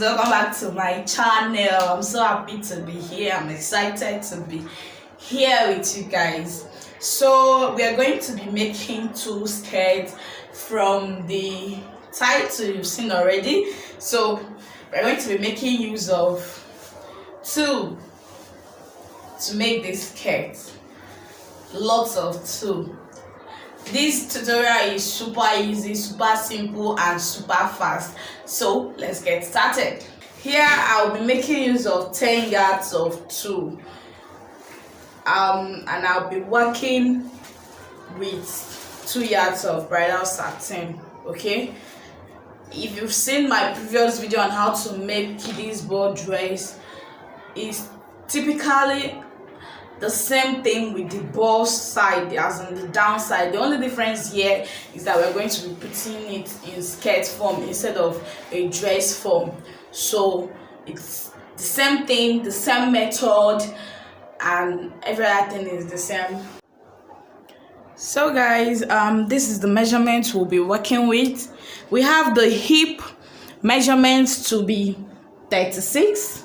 welcome back to my channel. I'm so happy to be here. I'm excited to be here with you guys. So we are going to be making two skirts from the title you've seen already. So we're going to be making use of two to make this skirt. Lots of two. This tutorial is super easy, super simple, and super fast. So let's get started. Here I'll be making use of 10 yards of two, and I'll be working with 2 yards of bridal satin. Okay, if you've seen my previous video on how to make kiddies ball dress, it's typically the same thing with the ball side as on the downside. The only difference here is that we're going to be putting it in skirt form instead of a dress form. So it's the same thing, the same method, and everything is the same. So guys, this is the measurements we'll be working with. We have the hip measurements to be 36.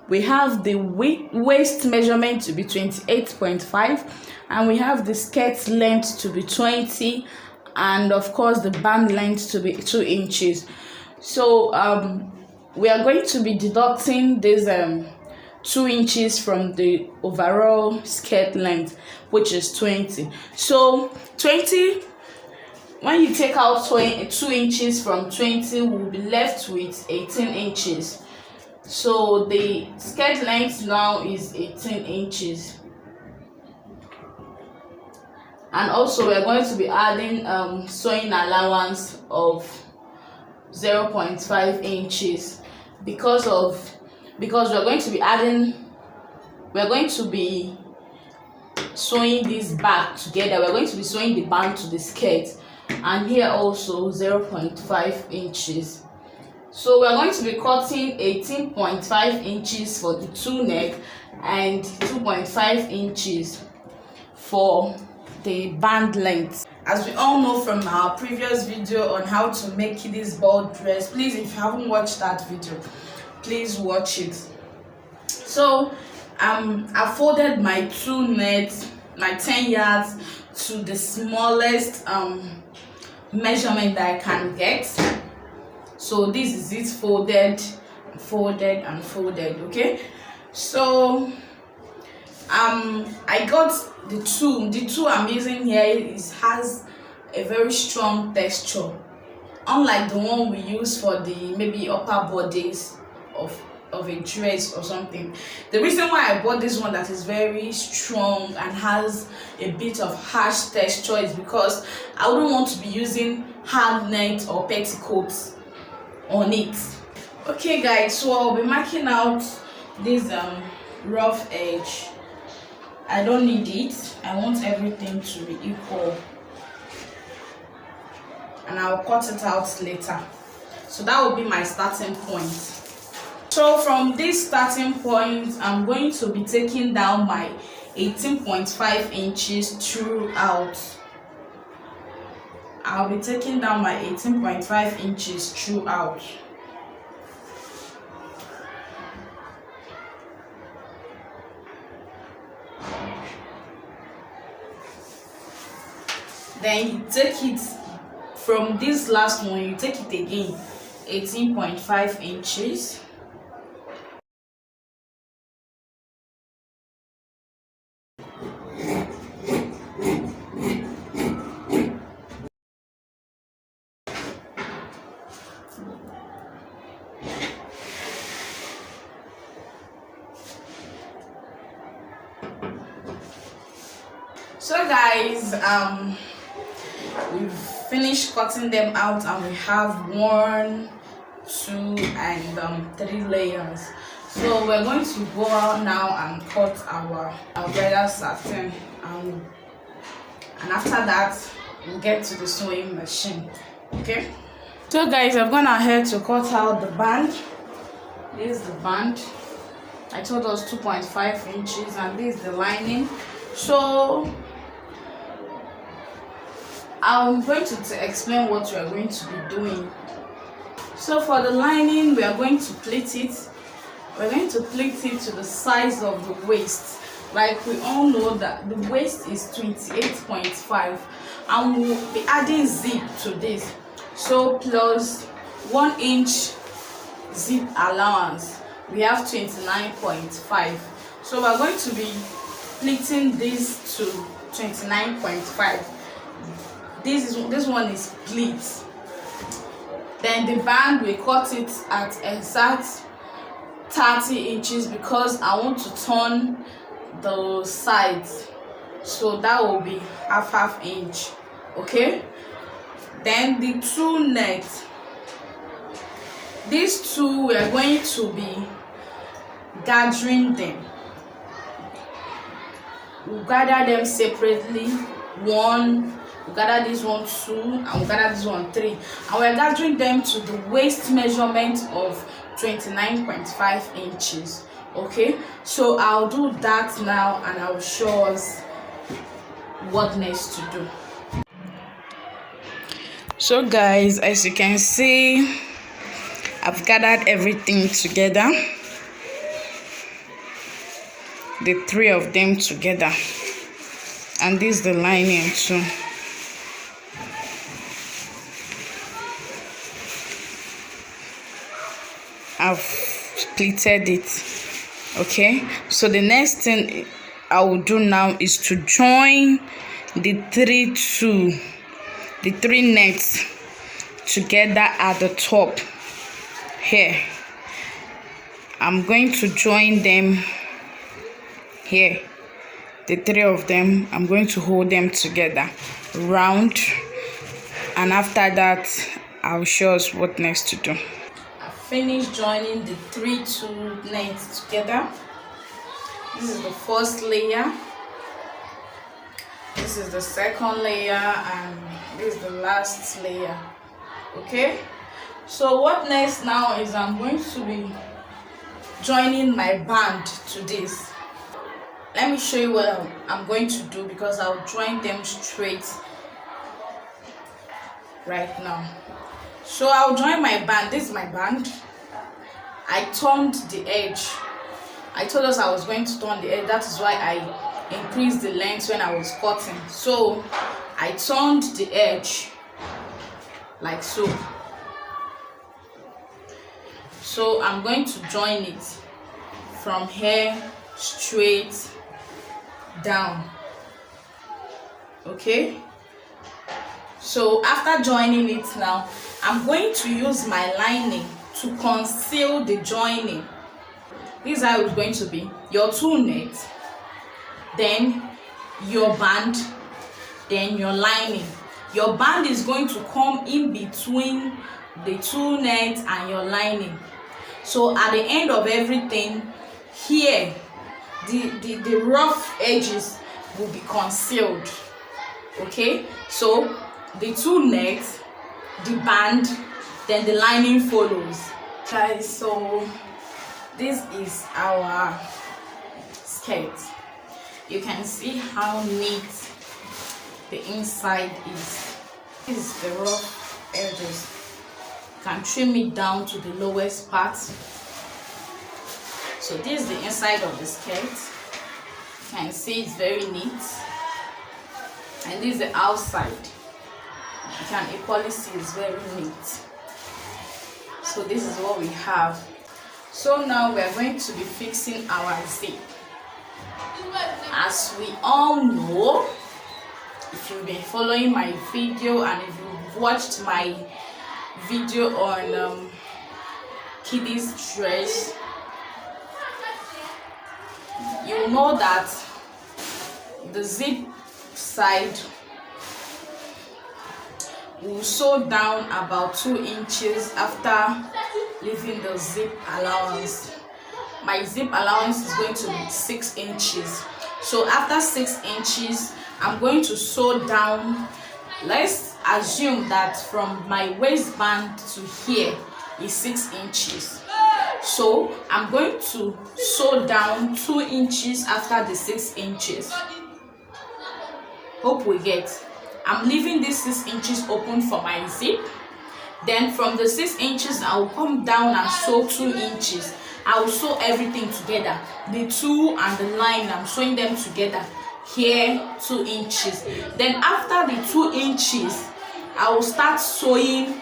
We have the waist measurement to be 28.5, and we have the skirt length to be 20, and of course the band length to be 2 inches. So we are going to be deducting this 2 inches from the overall skirt length, which is 20. So 20, when you take out 2 inches from 20, we'll be left with 18 inches. So the skirt length now is 18 inches, and also we're going to be adding sewing allowance of 0.5 inches because we're going to be sewing this back together. We're going to be sewing the band to the skirt, and here also 0.5 inches. So we're going to be cutting 18.5 inches for the two neck and 2.5 inches for the band length. As we all know from our previous video on how to make kiddies ball dress, please, if you haven't watched that video, please watch it. So I folded my two nets, my 10 yards, to the smallest measurement that I can get. So this is it, folded, folded, and folded. Okay, so I got the two I'm using here has a very strong texture, unlike the one we use for the maybe upper bodies of a dress or something. The reason why I bought this one that is very strong and has a bit of harsh texture is because I wouldn't want to be using hard net or petticoats on it. Okay guys, so I'll be marking out this rough edge. I don't need it. I want everything to be equal, and I'll cut it out later. So that will be my starting point. So from this starting point, I'm going to be taking down my 18.5 inches throughout. I'll be taking down my 18.5 inches throughout. Then you take it from this last one, you take it again, 18.5 inches. So guys, we've finished cutting them out, and we have 1, 2, and 3 layers. So we're going to go out now and cut our bridal satin, and after that we'll get to the sewing machine. Okay, so guys, I've gone ahead to cut out the band. This is the band. I told us 2.5 inches, and this is the lining. So I'm going to explain what we are going to be doing. So for the lining, we are going to pleat it. We're going to pleat it to the size of the waist. Like we all know that the waist is 28.5, and we'll be adding zip to this. So plus 1 inch zip allowance, we have 29.5. So we're going to be pleating this to 29.5. This one is pleat. Then the band, we cut it at exact 30 inches because I want to turn the sides, so that will be half inch. Okay, then the two nets, these two, we are going to be gathering them. We'll gather them separately. We'll gather this one 2, and we'll gather this one 3, and we're gathering them to the waist measurement of 29.5 inches. Okay, so I'll do that now, and I'll show us what next to do. So guys, as you can see, I've gathered everything together, the 3 of them together, and this is the lining too. I've pleated it. Okay, so the next thing I will do now is to join the 3 nets together at the top here. I'm going to join them here, the 3 of them. I'm going to hold them together round, and after that I'll show us what next to do. I finished joining the 3 nets together. This is the first layer, this is the second layer, and this is the last layer. Okay, so what next now is I'm going to be joining my band to this. Let me show you what I'm going to do, because I'll join them straight right now. So I'll join my band. This is my band. I turned the edge. I told us I was going to turn the edge. That is why I increased the length when I was cutting. So I turned the edge like so. So I'm going to join it from here straight down. Okay, so after joining it now, I'm going to use my lining to conceal the joining. This is how it's going to be: your 2 nets, then your band, then your lining. Your band is going to come in between the 2 nets and your lining. So at the end of everything here, the rough edges will be concealed. Okay, so the 2 nets, the band, then the lining follows. Guys, so this is our skirt. You can see how neat the inside is. This is the rough edges. You can trim it down to the lowest part. So this is the inside of the skirt. You can see it's very neat. And this is the outside. You can equally see it's very neat. So this is what we have. So now we are going to be fixing our zip. As we all know, if you've been following my video and if you've watched my video on Kiddies dress, you know that the zip side will sew down about 2 inches after leaving the zip allowance. My zip allowance is going to be 6 inches. So after 6 inches, I'm going to sew down. Let's assume that from my waistband to here is 6 inches. So I'm going to sew down 2 inches after the 6 inches. Hope we get. I'm leaving this 6 inches open for my zip. Then from the 6 inches, I will come down and sew 2 inches. I will sew everything together, the 2 and the line, I'm sewing them together. Here 2 inches. Then after the 2 inches, I will start sewing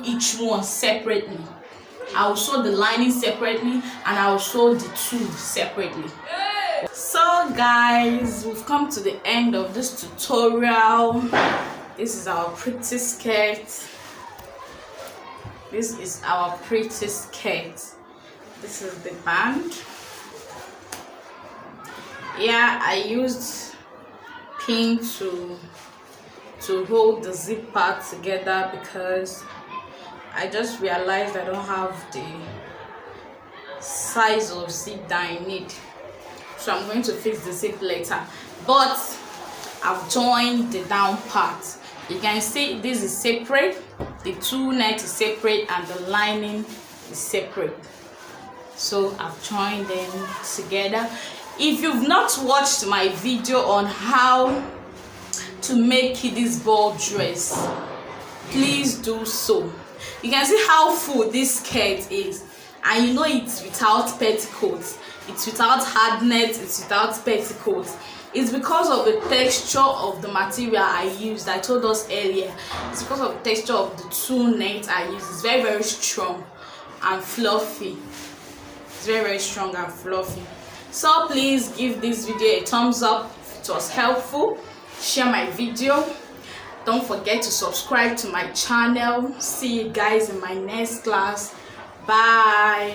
each one separately. I will sew the lining separately, and I will sew the 2 separately. So guys, we've come to the end of this tutorial. This is our pretty skirt. This is our pretty skirt. This is the band. Yeah, I used pin to hold the zip part together because I just realized I don't have the size of zip that I need. So I'm going to fix the zip later. But I've joined the down part. You can see this is separate, the 2 net is separate, and the lining is separate. So I've joined them together. If you've not watched my video on how to make Kiddies ball dress, please do so. You can see how full this skirt is, and you know it's without petticoats, it's without hard net, it's without petticoats. It's because of the texture of the material I used. I told us earlier, it's because of the texture of the 2 net I used. It's very, very strong and fluffy. It's very, very strong and fluffy. So please give this video a thumbs up if it was helpful. Share my video. Don't forget to subscribe to my channel. See you guys in my next class. Bye.